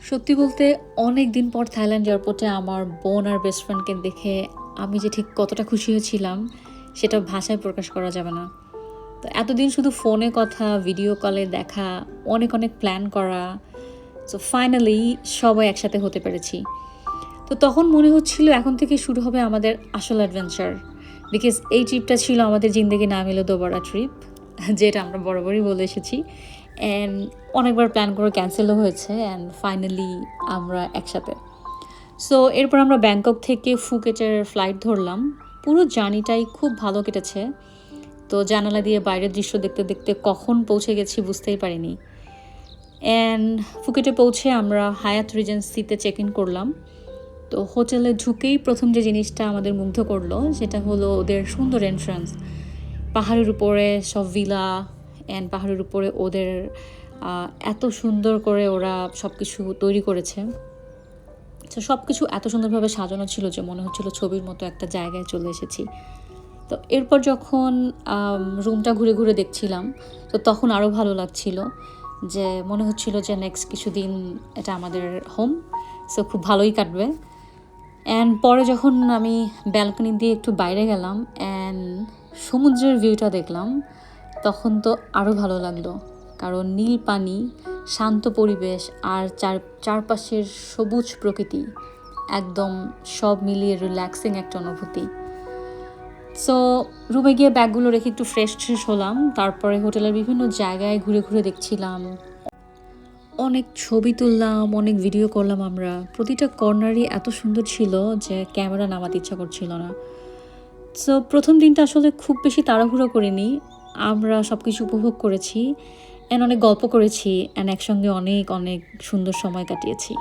সত্যি বলতে অনেক দিন পর থাইল্যান্ড এয়ারপোর্টে আমার বোন আর বেস্ট ফ্রেন্ডকে দেখে আমি যে ঠিক কতটা খুশি হয়েছিলাম সেটা ভাষায় প্রকাশ করা যাবে না। তো এতদিন শুধু ফোনে কথা, ভিডিও কলে দেখা, অনেক অনেক প্ল্যান করা, সো ফাইনালি সবাই একসাথে হতে পেরেছি। তো তখন মনে হচ্ছিল এখন থেকে শুরু হবে আমাদের আসল অ্যাডভেঞ্চার, বিকজ এই ট্রিপটা ছিল আমাদের জিন্দগি না মিলে দোবারা ট্রিপ, যেটা আমরা বরাবরই বলে এসেছি। অ্যান্ড অনেকবার প্ল্যান করে ক্যান্সেলও হয়েছে, অ্যান্ড ফাইনালি আমরা একসাথে। সো এরপর আমরা ব্যাংকক থেকে ফুকেটের ফ্লাইট ধরলাম। পুরো জার্নিটাই খুব ভালো কেটেছে। তো জানালা দিয়ে বাইরের দৃশ্য দেখতে দেখতে কখন পৌঁছে গেছি বুঝতেই পারিনি। অ্যান্ড ফুকেটে পৌঁছে আমরা হায়াত রিজেন্সিতে চেক ইন করলাম। তো হোটেলে ঢুকেই প্রথম যে জিনিসটা আমাদের মুগ্ধ করলো সেটা হলো ওদের সুন্দর এন্ট্রান্স। পাহাড়ের উপরে সব ভিলা, অ্যান্ড পাহাড়ের উপরে ওদের এত সুন্দর করে ওরা সব কিছু তৈরি করেছে। তো সব কিছু এত সুন্দরভাবে সাজানো ছিল যে মনে হচ্ছিল ছবির মতো একটা জায়গায় চলে এসেছি। তো এরপর যখন রুমটা ঘুরে ঘুরে দেখছিলাম, তো তখন আরও ভালো লাগছিল, যে মনে হচ্ছিল যে নেক্সট কিছুদিন এটা আমাদের হোম, সো খুব ভালোই কাটবে। অ্যান্ড পরে যখন আমি ব্যালকনি দিয়ে একটু বাইরে গেলাম অ্যান্ড সমুদ্রের ভিউটা দেখলাম, তখন তো আরও ভালো লাগলো। কারণ নীল পানি, শান্ত পরিবেশ আর চারপাশের সবুজ প্রকৃতি, একদম সব মিলিয়ে রিল্যাক্সিং একটা অনুভূতি। সো রুমে গিয়ে ব্যাগগুলো রেখে একটু ফ্রেশ হলাম। তারপরে হোটেলের বিভিন্ন জায়গায় ঘুরে ঘুরে দেখছিলাম, অনেক ছবি তুললাম, অনেক ভিডিও করলাম। আমরা প্রতিটা কর্নারই এত সুন্দর ছিল যে ক্যামেরা নামাতে ইচ্ছা করছিল না। সো প্রথম দিনটা আসলে খুব বেশি তাড়াহুড়ো করিনি, আমরা সব কিছু উপভোগ করেছি অ্যান্ড অনেক গল্প করেছি অ্যান্ড একসঙ্গে অনেক অনেক সুন্দর সময় কাটিয়েছি।